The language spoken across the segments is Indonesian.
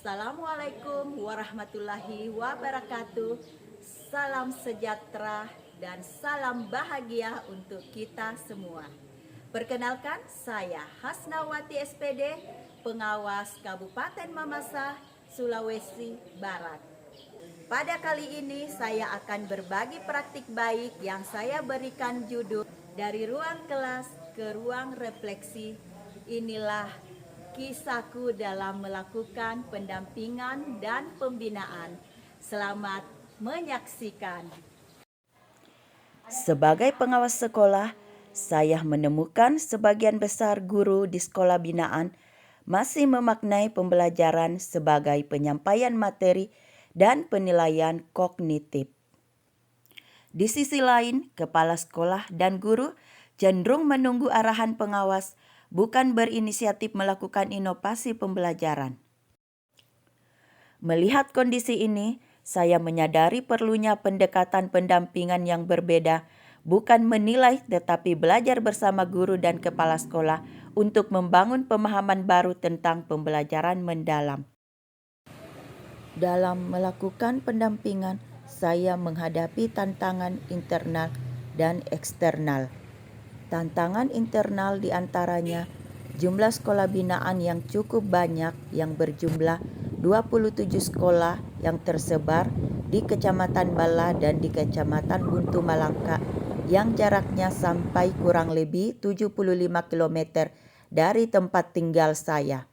Assalamualaikum warahmatullahi wabarakatuh. Salam sejahtera dan salam bahagia untuk kita semua. Perkenalkan, saya Hasnawati SPD, pengawas Kabupaten Mamasa, Sulawesi Barat. Pada kali ini saya akan berbagi praktik baik yang saya berikan judul dari ruang kelas ke ruang refleksi. Inilah kisahku dalam melakukan pendampingan dan pembinaan. Selamat menyaksikan. Sebagai pengawas sekolah, saya menemukan sebagian besar guru di sekolah binaan masih memaknai pembelajaran sebagai penyampaian materi dan penilaian kognitif. Di sisi lain, kepala sekolah dan guru cenderung menunggu arahan pengawas, bukan berinisiatif melakukan inovasi pembelajaran. Melihat kondisi ini, saya menyadari perlunya pendekatan pendampingan yang berbeda, bukan menilai tetapi belajar bersama guru dan kepala sekolah untuk membangun pemahaman baru tentang pembelajaran mendalam. Dalam melakukan pendampingan, saya menghadapi tantangan internal dan eksternal. Tantangan internal diantaranya jumlah sekolah binaan yang cukup banyak yang berjumlah 27 sekolah yang tersebar di Kecamatan Bala dan di Kecamatan Buntu Malangka yang jaraknya sampai kurang lebih 75 km dari tempat tinggal saya.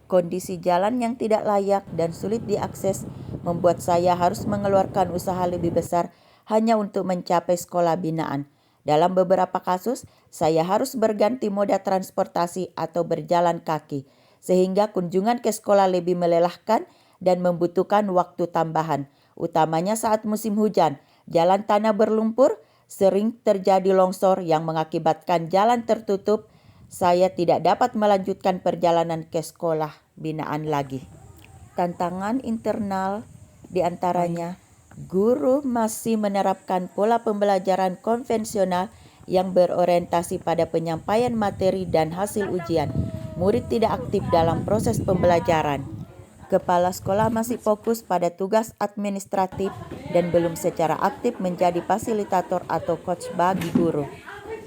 Kondisi jalan yang tidak layak dan sulit diakses membuat saya harus mengeluarkan usaha lebih besar hanya untuk mencapai sekolah binaan. Dalam beberapa kasus, saya harus berganti moda transportasi atau berjalan kaki, sehingga kunjungan ke sekolah lebih melelahkan dan membutuhkan waktu tambahan, utamanya saat musim hujan. Jalan tanah berlumpur, sering terjadi longsor yang mengakibatkan jalan tertutup. Saya tidak dapat melanjutkan perjalanan ke sekolah binaan lagi. Tantangan internal diantaranya guru masih menerapkan pola pembelajaran konvensional yang berorientasi pada penyampaian materi dan hasil ujian. Murid tidak aktif dalam proses pembelajaran. Kepala sekolah masih fokus pada tugas administratif dan belum secara aktif menjadi fasilitator atau coach bagi guru.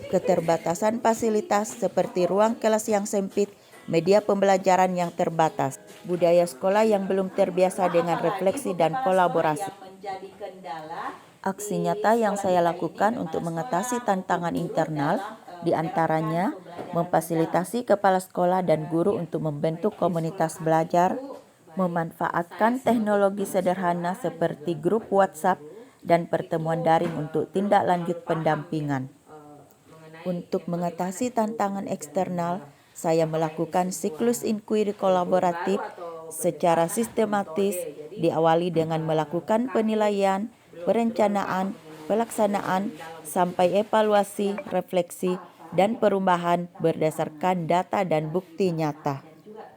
Keterbatasan fasilitas seperti ruang kelas yang sempit, media pembelajaran yang terbatas, budaya sekolah yang belum terbiasa dengan refleksi dan kolaborasi. Aksi nyata yang saya lakukan untuk mengatasi tantangan internal diantaranya memfasilitasi kepala sekolah dan guru untuk membentuk komunitas belajar, memanfaatkan teknologi sederhana seperti grup WhatsApp dan pertemuan daring untuk tindak lanjut pendampingan. Untuk mengatasi tantangan eksternal, saya melakukan siklus inquiry kolaboratif secara sistematis, diawali dengan melakukan penilaian, perencanaan, pelaksanaan, sampai evaluasi, refleksi, dan perubahan berdasarkan data dan bukti nyata.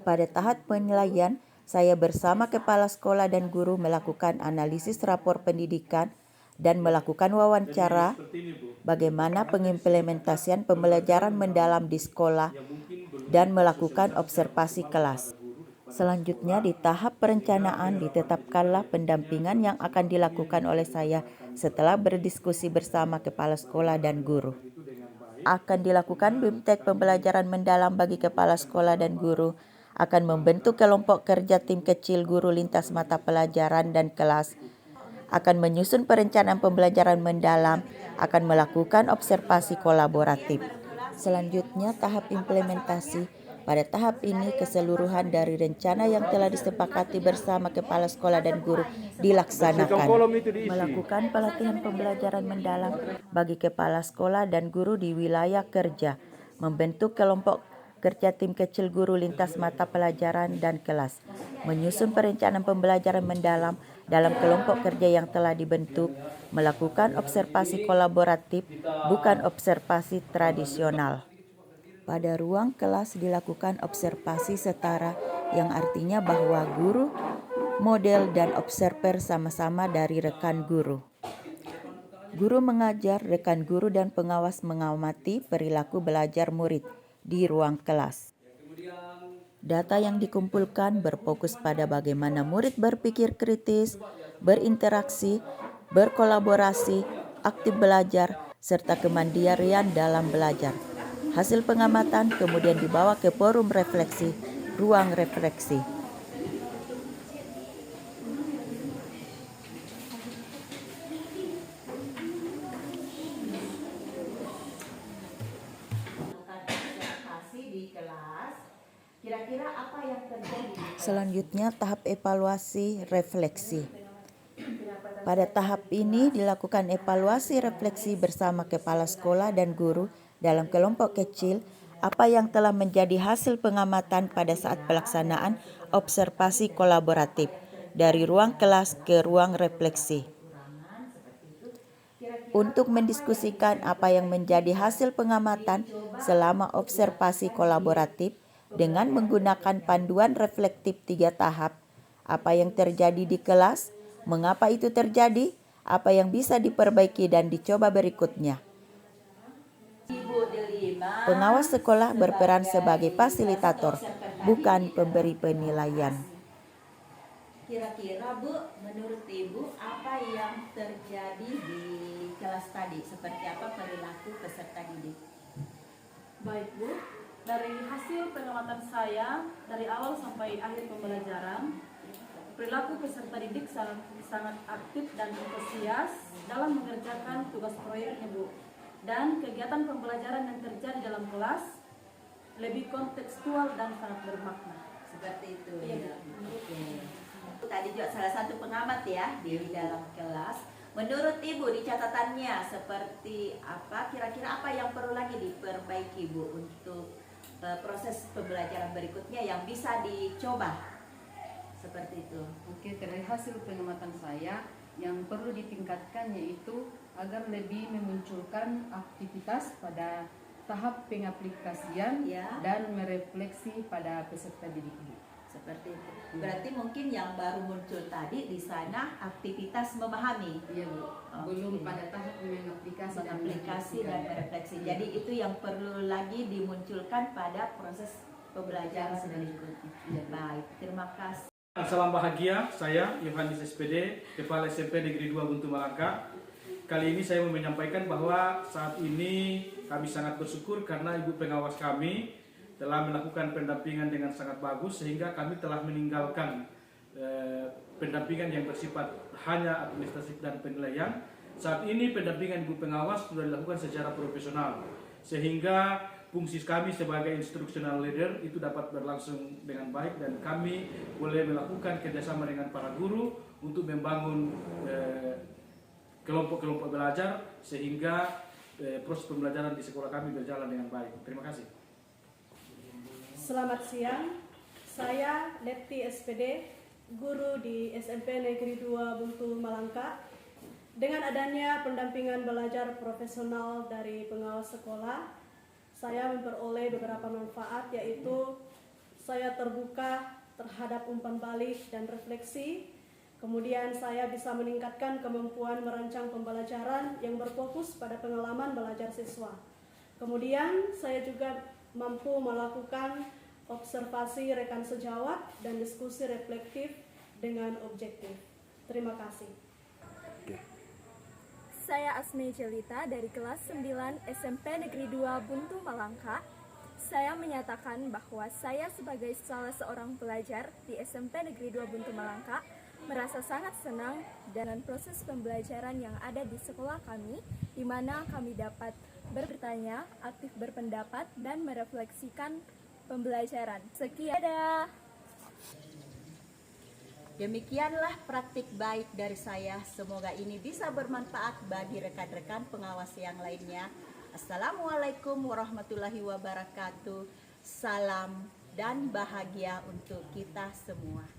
Pada tahap penilaian, saya bersama kepala sekolah dan guru melakukan analisis rapor pendidikan dan melakukan wawancara bagaimana pengimplementasian pembelajaran mendalam di sekolah dan melakukan observasi kelas. Selanjutnya di tahap perencanaan ditetapkanlah pendampingan yang akan dilakukan oleh saya setelah berdiskusi bersama kepala sekolah dan guru. Akan dilakukan BIMTEK pembelajaran mendalam bagi kepala sekolah dan guru, akan membentuk kelompok kerja tim kecil guru lintas mata pelajaran dan kelas, akan menyusun perencanaan pembelajaran mendalam, akan melakukan observasi kolaboratif. Selanjutnya tahap implementasi. Pada tahap ini keseluruhan dari rencana yang telah disepakati bersama kepala sekolah dan guru dilaksanakan. Melakukan pelatihan pembelajaran mendalam bagi kepala sekolah dan guru di wilayah kerja. Membentuk kelompok kerja tim kecil guru lintas mata pelajaran dan kelas. Menyusun perencanaan pembelajaran mendalam dalam kelompok kerja yang telah dibentuk, melakukan observasi kolaboratif, bukan observasi tradisional. Pada ruang kelas dilakukan observasi setara, yang artinya bahwa guru, model, dan observer sama-sama dari rekan guru. Guru mengajar, rekan guru dan pengawas mengamati perilaku belajar murid di ruang kelas. Data yang dikumpulkan berfokus pada bagaimana murid berpikir kritis, berinteraksi, berkolaborasi, aktif belajar, serta kemandirian dalam belajar. Hasil pengamatan kemudian dibawa ke forum refleksi, ruang refleksi. Kira-kira apa yang terjadi? Selanjutnya tahap evaluasi refleksi. Pada tahap ini dilakukan evaluasi refleksi bersama kepala sekolah dan guru dalam kelompok kecil apa yang telah menjadi hasil pengamatan pada saat pelaksanaan observasi kolaboratif dari ruang kelas ke ruang refleksi. Untuk mendiskusikan apa yang menjadi hasil pengamatan selama observasi kolaboratif dengan menggunakan panduan reflektif 3 tahap, apa yang terjadi di kelas, mengapa itu terjadi, apa yang bisa diperbaiki dan dicoba berikutnya. Pengawas sekolah berperan sebagai fasilitator, bukan pemberi penilaian. Kira-kira Bu, menurut Ibu apa yang terjadi di kelas tadi? Seperti apa perilaku peserta didik? Baik Bu, dari hasil pengamatan saya dari awal sampai akhir pembelajaran, perilaku peserta didik sangat aktif dan antusias dalam mengerjakan tugas proyeknya Bu. Dan kegiatan pembelajaran yang terjadi dalam kelas lebih kontekstual dan sangat bermakna. Seperti itu. Iya, Oke. Tadi juga salah satu pengamat ya di dalam kelas. Menurut Ibu di catatannya seperti apa? Kira-kira apa yang perlu lagi diperbaiki Bu untuk proses pembelajaran berikutnya yang bisa dicoba? Seperti itu. Oke, dari hasil pengamatan saya yang perlu ditingkatkan yaitu agar lebih memunculkan aktivitas pada tahap pengaplikasian Ya. dan merefleksi pada peserta didik. Seperti itu. Berarti mungkin yang baru muncul tadi di sana aktivitas memahami. Iya Bu, belum pada tahap Mengaplikasi dan merefleksi. Jadi itu yang perlu lagi dimunculkan pada proses pembelajaran berikutnya. Iya. Baik, terima kasih. Salam bahagia, saya Yohanes SPD, Kepala SMP Negeri 2 Buntu Malangka. Kali ini saya mau menyampaikan bahwa saat ini kami sangat bersyukur karena Ibu pengawas kami telah melakukan pendampingan dengan sangat bagus sehingga kami telah meninggalkan pendampingan yang bersifat hanya administratif dan penilaian. Saat ini pendampingan Ibu pengawas sudah dilakukan secara profesional sehingga fungsi kami sebagai instructional leader itu dapat berlangsung dengan baik dan kami boleh melakukan kerjasama dengan para guru untuk membangun kelompok-kelompok belajar sehingga proses pembelajaran di sekolah kami berjalan dengan baik. Terima kasih. Selamat siang, saya Leti SPD, guru di SMP Negeri 2 Buntu Malangka. Dengan adanya pendampingan belajar profesional dari pengawas sekolah, saya memperoleh beberapa manfaat, yaitu saya terbuka terhadap umpan balik dan refleksi. Kemudian saya bisa meningkatkan kemampuan merancang pembelajaran yang berfokus pada pengalaman belajar siswa. Kemudian saya juga mampu melakukan observasi rekan sejawat dan diskusi reflektif dengan objektif. Terima kasih. Saya Asmi Jelita dari kelas 9 SMP Negeri 2 Buntu Malangka. Saya menyatakan bahwa saya sebagai salah seorang pelajar di SMP Negeri 2 Buntu Malangka merasa sangat senang dengan proses pembelajaran yang ada di sekolah kami, di mana kami dapat bertanya, aktif berpendapat, dan merefleksikan pembelajaran. Sekian. Demikianlah praktik baik dari saya. Semoga ini bisa bermanfaat bagi rekan-rekan pengawas yang lainnya. Assalamualaikum warahmatullahi wabarakatuh. Salam dan bahagia untuk kita semua.